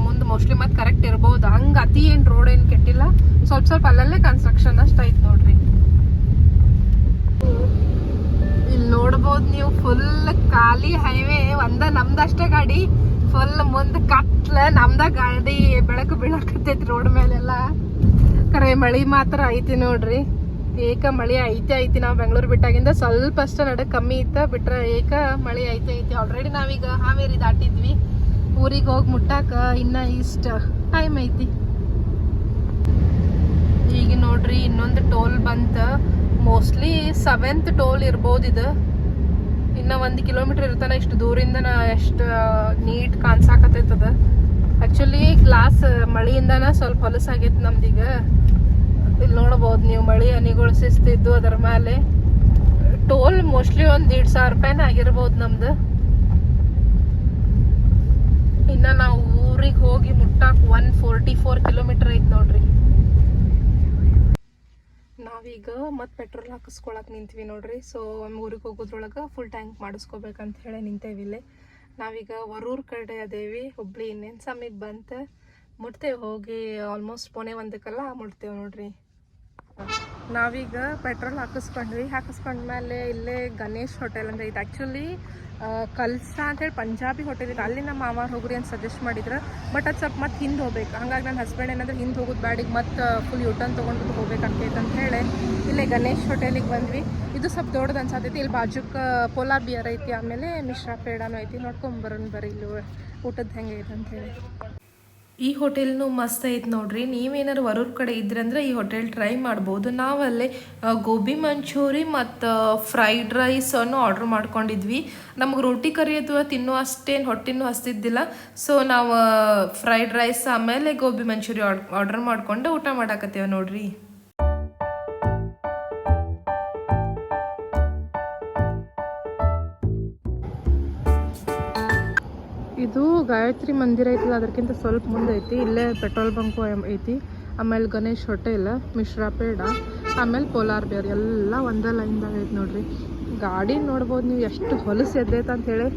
S1: ಮುಂದ್ ಮೋಸ್ಟ್ಲಿ ಮತ್ ಕರೆಕ್ಟ್ ಇರ್ಬೋದು. ಹಂಗ ಅತಿ ಏನ್ ರೋಡ್ ಏನ್ ಕೆಟ್ಟಿಲ್ಲ, ಸ್ವಲ್ಪ ಅಲ್ಲಲ್ಲೇ ಕನ್ಸ್ಟ್ರಕ್ಷನ್ ಅಷ್ಟ ಐತಿ ನೋಡ್ರಿ. ಇಲ್ಲಿ ನೋಡ್ಬೋದು ನೀವು ಫುಲ್ ಖಾಲಿ ಹೈವೇ. ನಮ್ದಷ್ಟೇ ಗಾಡಿ, ಫುಲ್ ಮುಂದ್ ಕತ್ಲ ನಮ್ದ ಗಾಡಿ. ಬೆಳಕು ಬೀಳಕತ್ತೈತಿ ರೋಡ್ ಮೇಲೆಲ್ಲ. ಕರೆ ಮಳಿ ಮಾತ್ರ ಐತಿ ನೋಡ್ರಿ, ಏಕ ಮಳಿ ಐತಿ. ನಾವು ಬೆಂಗಳೂರು ಬಿಟ್ಟಾಗಿಂದ ಸ್ವಲ್ಪ ಅಷ್ಟ ನಡಕ್ ಕಮ್ಮಿ ಇತ್ತ, ಬಿಟ್ರೆ ಏಕ ಮಳಿ ಐತಿ. ಆಲ್ರೆಡಿ ನಾವೀಗ ಹಾವೇರಿ ದಾಟಿದ್ವಿ. ಊರಿಗೆ ಹೋಗಿ ಮುಟ್ಟಾಕ ಇನ್ನ ಇಷ್ಟ ಟೈಮ್ ಐತಿ. ಈಗ ನೋಡ್ರಿ ಇನ್ನೊಂದು ಟೋಲ್ ಬಂತ. ಮೋಸ್ಟ್ಲಿ 7th ಟೋಲ್ ಇರ್ಬೋದು ಇದು. ಇನ್ನು 1 ಕಿಲೋಮೀಟರ್ ಇರ್ತಾನೆ ಇಷ್ಟು ದೂರಿಂದ ಎಷ್ಟು ನೀಟ್ ಕಾಣ್ಸಾಕತ್ತೈತದ. ಆ್ಯಕ್ಚುಲಿ ಗ್ಲಾಸ್ ಮಳೆಯಿಂದನ ಸ್ವಲ್ಪ ಹೊಲಸಾಗೈತೆ ನಮ್ದೀಗ. ಇಲ್ಲಿ ನೋಡ್ಬೋದು ನೀವು ಮಳೆ ಹನಿಗಳು ಶಿಸ್ತಿದ್ದು. ಅದರ ಮೇಲೆ ಟೋಲ್ ಮೋಸ್ಟ್ಲಿ ಒಂದು 1,500 ರೂಪಾಯಿನ ಆಗಿರ್ಬೋದು ನಮ್ದು. ಇನ್ನು ನಾವು ಊರಿಗೆ ಹೋಗಿ ಮುಟ್ಟಾಕ 144 ಕಿಲೋಮೀಟರ್ ಐತೆ ನೋಡ್ರಿ. ನಾವೀಗ ಮತ್ತೆ ಪೆಟ್ರೋಲ್ ಹಾಕಿಸ್ಕೊಳಕ್ ನಿಂತೀವಿ ನೋಡ್ರಿ. ಸೊ ಊರಿಗೆ ಹೋಗೋದ್ರೊಳಗೆ ಫುಲ್ ಟ್ಯಾಂಕ್ ಮಾಡಿಸ್ಕೋಬೇಕಂತ ಹೇಳಿ ನಿಂತೇವಿ ಇಲ್ಲೇ. ನಾವೀಗ ವರೂರ್ ಕಡೆ ಅದೇವಿ. ಹುಬ್ಳಿ ಇನ್ನೇನು ಸಮೀಪ ಬಂತ ಮುಟ್ತೇವೆ. ಹೋಗಿ ಆಲ್ಮೋಸ್ಟ್ 1:45 ಮುಟ್ತೇವೆ ನೋಡ್ರಿ. ನಾವೀಗ ಪೆಟ್ರೋಲ್ ಹಾಕಿಸ್ಕೊಂಡ್ಮೇಲೆ ಇಲ್ಲೇ ಗಣೇಶ್ ಹೋಟೆಲ್ ಅಂತ ಐತೆ. ಆ್ಯಕ್ಚುಲಿ ಕಲ್ಸಾ ಅಂತೇಳಿ ಪಂಜಾಬಿ ಹೋಟೆಲ್ ಇದೆ. ಅಲ್ಲಿ ನಮ್ಮ ಮಾಮಾರ್ ಹೋಗ್ರಿ ಅಂತ ಸಜೆಸ್ಟ್ ಮಾಡಿದ್ರು. ಬಟ್ ಅದು ಸ್ವಲ್ಪ ಮತ್ತೆ ಹಿಂದೆ ಹೋಗ್ಬೇಕು. ಹಾಗಾಗಿ ನನ್ನ ಹಸ್ಬೆಂಡ್ ಏನಂದ್ರೆ ಹಿಂದೆ ಹೋಗೋದು ಬ್ಯಾಡಿಗೆ ಮತ್ತೆ ಫುಲ್ ಯೂಟರ್ನ್ ತೊಗೊಂಡು ಹೋಗ್ಬೇಕಂತೈತೆ ಅಂತ ಹೇಳಿ ಇಲ್ಲೇ ಗಣೇಶ್ ಹೋಟೆಲಿಗೆ ಬಂದ್ವಿ. ಇದು ಸ್ವಲ್ಪ ದೊಡ್ಡದು ಅನ್ಸತೈತಿ. ಇಲ್ಲಿ ಬಾಜುಕ್ಕೆ ಪೋಲಾ ಬಿಯರ್ ಐತಿ, ಆಮೇಲೆ ಮಿಶ್ರಾ ಪೇಡಾನು ಐತಿ. ನೋಡ್ಕೊಂಬರೋಣ ಬರ್ರಿ ಇಲ್ಲಿ ಊಟದ ಹೆಂಗೆ ಐತೆ ಅಂತ ಹೇಳಿ. ಈ ಹೋಟೆಲ್ನು ಮಸ್ತ್ ಐತೆ ನೋಡ್ರಿ. ನೀವೇನಾದ್ರು ವರೂರ್ ಕಡೆ ಇದ್ರಂದ್ರೆ ಈ ಹೋಟೆಲ್ ಟ್ರೈ ಮಾಡ್ಬೋದು. ನಾವಲ್ಲೇ ಗೋಬಿ ಮಂಚೂರಿ ಮತ್ತು ಫ್ರೈಡ್ ರೈಸನ್ನು ಆರ್ಡ್ರ್ ಮಾಡ್ಕೊಂಡಿದ್ವಿ. ನಮಗೆ ರೋಟಿ ಕರಿ ಅಥವಾ ತಿನ್ನೋ ಅಷ್ಟೇನು ಹೊಟ್ಟೆನೂ ಹಸ್ತಿದ್ದಿಲ್ಲ. ಸೊ ನಾವು ಫ್ರೈಡ್ ರೈಸ್ ಆಮೇಲೆ ಗೋಬಿ ಮಂಚೂರಿ ಆರ್ಡ್ರ್ ಮಾಡ್ಕೊಂಡು ಊಟ ಮಾಡಾಕತ್ತೇವೆ ನೋಡ್ರಿ. ಇದು ಗಾಯತ್ರಿ ಮಂದಿರ ಐತಲ್ಲ, ಅದಕ್ಕಿಂತ ಸ್ವಲ್ಪ ಮುಂದೆ ಐತಿ. ಇಲ್ಲೇ ಪೆಟ್ರೋಲ್ ಬಂಕು ಐತಿ. ಆಮೇಲೆ ಗಣೇಶ್ ಹೋಟೆಲ್, ಮಿಶ್ರಾ ಪೇಡ, ಆಮೇಲೆ ಪೋಲಾರ್ ಬೇರ್ ಎಲ್ಲ ಒಂದೇ ಲೈನ್ದಾಗ ಐತಿ ನೋಡ್ರಿ. ಗಾಡಿ ನೋಡ್ಬೋದು ನೀವು ಎಷ್ಟು ಹೊಲಸು ಎದ್ದೈತೆ ಅಂತೇಳಿ.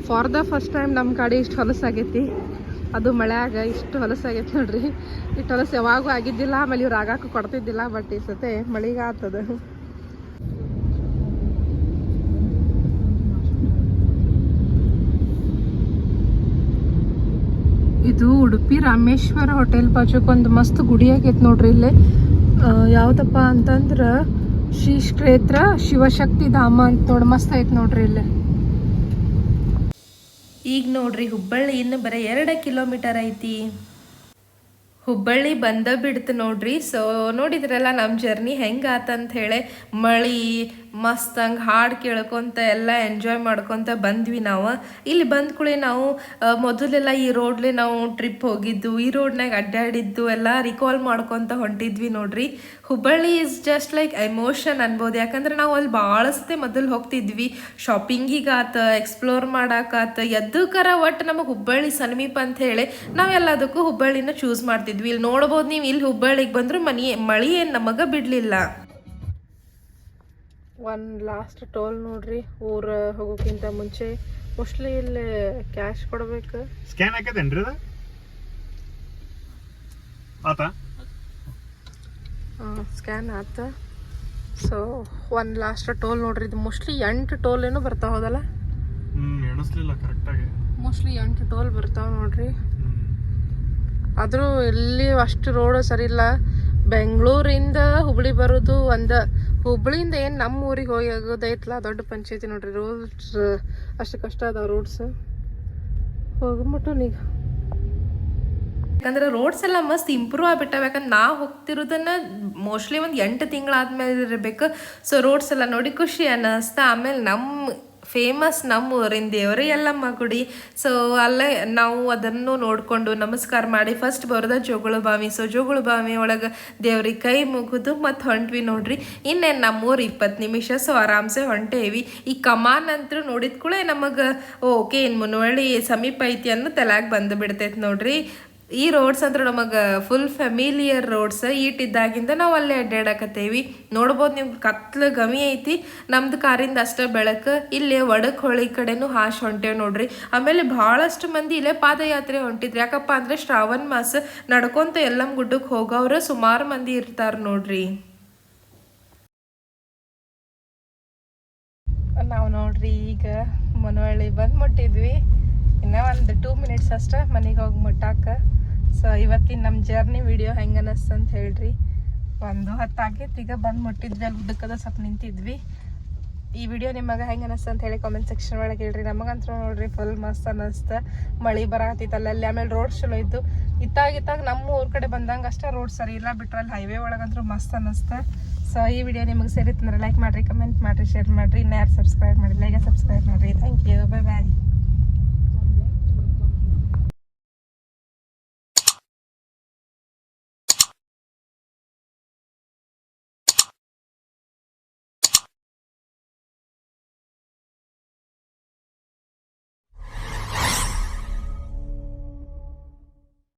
S1: ಫಾರ್ ದ ಫಸ್ಟ್ ಟೈಮ್ ನಮ್ಮ ಗಾಡಿ ಇಷ್ಟು ಹೊಲಸಾಗೈತಿ. ಅದು ಮಳೆಯಾಗ ಇಷ್ಟು ಹೊಲಸಾಗೈತಿ ನೋಡ್ರಿ. ಇಷ್ಟು ಹೊಲಸು ಯಾವಾಗೂ ಆಗಿದ್ದಿಲ್ಲ. ಆಮೇಲೆ ಇವ್ರು ಆಗಾಕು ಕೊಡ್ತಿದ್ದಿಲ್ಲ. ಬಟ್ ಈ ಸತೆ ಮಳೆಗೆ ಆಗ್ತದ. ಇದು ಉಡುಪಿ ರಾಮೇಶ್ವರ ಹೋಟೆಲ್ ಬಾಜುಕ್ ಒಂದು ಮಸ್ತ್ ಗುಡಿ ಆಗೈತೆ ನೋಡ್ರಿ. ಇಲ್ಲೇ ಯಾವುದಪ್ಪ ಅಂತಂದ್ರೆ ಶ್ರೀ ಕ್ಷೇತ್ರ ಶಿವಶಕ್ತಿ ಧಾಮ ಅಂತ ನೋಡಿ ಮಸ್ತ್ ಐತೆ ನೋಡ್ರಿ ಇಲ್ಲೇ. ಈಗ ನೋಡ್ರಿ ಹುಬ್ಬಳ್ಳಿ ಇನ್ನು ಬರೀ 2 ಕಿಲೋಮೀಟರ್ ಐತಿ. ಹುಬ್ಬಳ್ಳಿ ಬಂದ ಬಿಡ್ತು ನೋಡ್ರಿ. ಸೊ ನೋಡಿದ್ರಲ್ಲ ನಮ್ಮ ಜರ್ನಿ ಹೆಂಗೆ ಆತಂತ ಹೇಳಿ. ಮಳೆ ಮಸ್ತ್ ಹಂಗೆ ಹಾಡು ಕೇಳ್ಕೊತ ಎಲ್ಲ ಎಂಜಾಯ್ ಮಾಡ್ಕೊತ ಬಂದ್ವಿ ನಾವು. ಇಲ್ಲಿ ಬಂದ ಕೂಡಲೇ ನಾವು ಮೊದಲೆಲ್ಲ ಈ ರೋಡ್ಲೆ ನಾವು ಟ್ರಿಪ್ ಹೋಗಿದ್ದು, ಈ ರೋಡ್ನಾಗ ಅಡ್ಡಾಡಿದ್ದು ಎಲ್ಲ ರಿಕಾಲ್ ಮಾಡ್ಕೊತ ಹೊಂಟಿದ್ವಿ ನೋಡ್ರಿ. Hubballi is just like emotion ಅನ್ಬೋದು. ಯಾಕಂದ್ರೆ ನಾವು ಅಲ್ಲಿ ಭಾಳಷ್ಟೇ ಮೊದಲು ಹೋಗ್ತಿದ್ವಿ ಶಾಪಿಂಗಿಗಾತ, ಎಕ್ಸ್ಪ್ಲೋರ್ ಮಾಡಾಕಾತ, ಎದ್ದಕ್ಕರ ಒಟ್ಟು ನಮಗೆ ಹುಬ್ಬಳ್ಳಿ ಸಮೀಪ ಅಂತ ಹೇಳಿ ನಾವೆಲ್ಲದಕ್ಕೂ ಹುಬ್ಬಳ್ಳಿನ ಚೂಸ್ ಮಾಡ್ತಿದ್ವಿ. ಇಲ್ಲಿ ನೋಡ್ಬೋದು ನೀವು, ಇಲ್ಲಿ ಹುಬ್ಬಳ್ಳಿಗೆ ಬಂದ್ರು ಮಳಿ ಏನು ನಮಗೆ ಬಿಡಲಿಲ್ಲ. ಒಂದು ಲಾಸ್ಟ್ ಟೋಲ್ ನೋಡ್ರಿ. ಊರ ಹೋಗೋಕ್ಕಿಂತ ಮುಂಚೆ ಮೋಸ್ಟ್ಲಿ ಇಲ್ಲಿ ಕ್ಯಾಶ್ ಕೊಡ್ಬೇಕು.
S2: ಸ್ಕ್ಯಾನ್ ಹಾಕದೇನ್ರಿ ಅದು? ಆತಾ?
S1: ಸ್ಕ್ಯಾನ್ ಆತ. ಸೊ ಒಂದು ಲಾಸ್ಟ್ ಟೋಲ್ ನೋಡ್ರಿ. ಇದು ಮೋಸ್ಟ್ಲಿ 8 ಟೋಲ್ ಏನೋ ಬರ್ತಾವ, ಹೌದಲ್ಲ?
S2: ಎಣಿಸ್ಲಿಲ್ಲ ಕರೆಕ್ಟಾಗಿ. ಮೋಸ್ಟ್ಲಿ
S1: 8 ಟೋಲ್ ಬರ್ತಾವ ನೋಡ್ರಿ. ಆದರೂ ಎಲ್ಲಿ ಅಷ್ಟು ರೋಡು ಸರಿ ಇಲ್ಲ. ಬೆಂಗಳೂರಿಂದ ಹುಬ್ಳಿ ಬರೋದು ಒಂದು, ಹುಬ್ಳಿಯಿಂದ ಏನು ನಮ್ಮ ಊರಿಗೆ ಹೋಗಿ ಆಗೋದೈತಲ್ಲ ದೊಡ್ಡ ಪಂಚಾಯತಿ ನೋಡ್ರಿ. ರೋಡ್ಸ್ ಅಷ್ಟು ಕಷ್ಟ ಅದಾವ ರೋಡ್ಸ್. ಹೋಗ್ಬಿಟ್ಟು ಈಗ ಯಾಕಂದ್ರೆ ರೋಡ್ಸ್ ಎಲ್ಲ ಮಸ್ತ್ ಇಂಪ್ರೂವ್ ಆಗ್ಬಿಟ್ಟಾವ. ಯಾಕಂದ್ರೆ ನಾವು ಹೋಗ್ತಿರೋದನ್ನ ಮೋಸ್ಟ್ಲಿ ಒಂದು 8 ತಿಂಗಳಾದ್ಮೇಲೆ ಇರಬೇಕು. ಸೊ ರೋಡ್ಸ್ ಎಲ್ಲ ನೋಡಿ ಖುಷಿ ಅನ್ನಿಸ್ತಾ. ಆಮೇಲೆ ನಮ್ಮ ಫೇಮಸ್ ನಮ್ಮ ಊರಿನ ದೇವರು ಯಲ್ಲಮ್ಮ ಗುಡಿ. ಸೊ ಅಲ್ಲೇ ನಾವು ಅದನ್ನು ನೋಡಿಕೊಂಡು ನಮಸ್ಕಾರ ಮಾಡಿ ಫಸ್ಟ್ ಬರೋದ ಜೋಗುಳ ಬಾವಿ. ಸೊ ಜೋಗುಳ ಬಾವಿ ಒಳಗೆ ದೇವ್ರಿಗೆ ಕೈ ಮುಗಿದು ಮತ್ತು ಹೊಂಟ್ವಿ ನೋಡ್ರಿ. ಇನ್ನೇನು ನಮ್ಮೂರು 20 ನಿಮಿಷ. ಸೊ ಆರಾಮ್ಸೆ ಹೊಂಟೇವಿ. ಈ ಕಮಾನ್ ಅಂತೂ ನೋಡಿದ ಕೂಡಲೇ ನಮಗೆ ಓಕೆ ಇನ್ನು ಮುನವಳ್ಳಿ ಸಮೀಪ ಐತಿ ಅನ್ನೋ ತಲೆಯಾಗ ಬಂದು ಬಿಡ್ತೈತೆ ನೋಡ್ರಿ. ಈ ರೋಡ್ಸ್ ಅಂದ್ರೆ ನಮಗೆ ಫುಲ್ ಫ್ಯಾಮಿಲಿಯರ್ ರೋಡ್ಸ್. ಈಟಿದ್ದಾಗಿಂದ ನಾವು ಅಲ್ಲೇ ಅಡ್ಡಾಡಕತ್ತೇವಿ. ನೋಡ್ಬೋದು ನೀವು, ಕತ್ಲು ಗಮಿ ಐತಿ. ನಮ್ದು ಕಾರಿಂದ ಅಷ್ಟೇ ಬೆಳಕು. ಇಲ್ಲೇ ಒಡಕ್ ಹೊಳಿ ಕಡೆನೂ ಹಾಶ್ ಹೊಂಟೇವ್ ನೋಡ್ರಿ. ಆಮೇಲೆ ಭಾಳಷ್ಟು ಮಂದಿ ಇಲ್ಲೇ ಪಾದಯಾತ್ರೆ ಹೊಂಟಿದ್ರಿ. ಯಾಕಪ್ಪ ಅಂದ್ರೆ ಶ್ರಾವಣ ಮಾಸ ನಡ್ಕೊಂತ ಯಲ್ಲಮ್ಮ ಗುಡ್ಡಕ್ಕೆ ಹೋಗೋರು ಸುಮಾರು ಮಂದಿ ಇರ್ತಾರ ನೋಡ್ರಿ. ನಾವು ನೋಡ್ರಿ ಈಗ ಮುನವಳ್ಳಿ ಬಂದು ಮುಟ್ಟಿದ್ವಿ. ಇನ್ನೂ ಒಂದು 2 ಮಿನಿಟ್ಸ್ ಅಷ್ಟೇ ಮನೆಗೆ ಹೋಗಿ ಮುಟ್ಟಾಕ. ಸೊ ಇವತ್ತಿನ ನಮ್ಮ ಜರ್ನಿ ವಿಡಿಯೋ ಹೆಂಗೆ ಅನ್ನಿಸ್ತು ಅಂತ ಹೇಳ್ರಿ. 1:10 ಆಗೈತಿ. ಈಗ ಬಂದು ಮುಟ್ಟಿದ್ವಿ. ಅಲ್ಲಿ ಗುಡ್ಡಕ್ಕದ ಸ್ವಲ್ಪ ನಿಂತಿದ್ವಿ. ಈ ವಿಡಿಯೋ ನಿಮಗೆ ಹೆಂಗೆ ಅನಿಸ್ತು ಅಂತ ಹೇಳಿ ಕಾಮೆಂಟ್ ಸೆಕ್ಷನ್ ಒಳಗೆ ಹೇಳ್ರಿ. ನಮಗಂತೂ ನೋಡ್ರಿ ಫುಲ್ ಮಸ್ತ್ ಅನ್ನಿಸ್ತು. ಮಳೆ ಬರತ್ತಿತ್ತು ಅಲ್ಲಲ್ಲಿ. ಆಮೇಲೆ ರೋಡ್ ಚಲೋ ಇತ್ತು. ಇತ್ತಾಗ ನಮ್ಮ ಊರ್ ಕಡೆ ಬಂದಂಗೆ ಅಷ್ಟೇ ರೋಡ್ ಸರಿ ಇಲ್ಲ, ಬಿಟ್ರೆ ಅಲ್ಲಿ ಹೈವೇ ಒಳಗಂತೂ ಮಸ್ತ್ ಅನ್ನಿಸ್ತು. ಸೊ ಈ ವಿಡಿಯೋ ನಿಮಗೆ ಸೇರಿತ್ತಂದ್ರೆ ಲೈಕ್ ಮಾಡಿರಿ, ಕಮೆಂಟ್ ಮಾಡಿರಿ, ಶೇರ್ ಮಾಡಿರಿ. ಇನ್ನು ಯಾರು ಸಬ್ಸ್ಕ್ರೈಬ್ ಮಾಡಿಲ್ಲ ಈಗ ಸಬ್ಸ್ಕ್ರೈಬ್ ಮಾಡಿರಿ. Thank you, bye bye.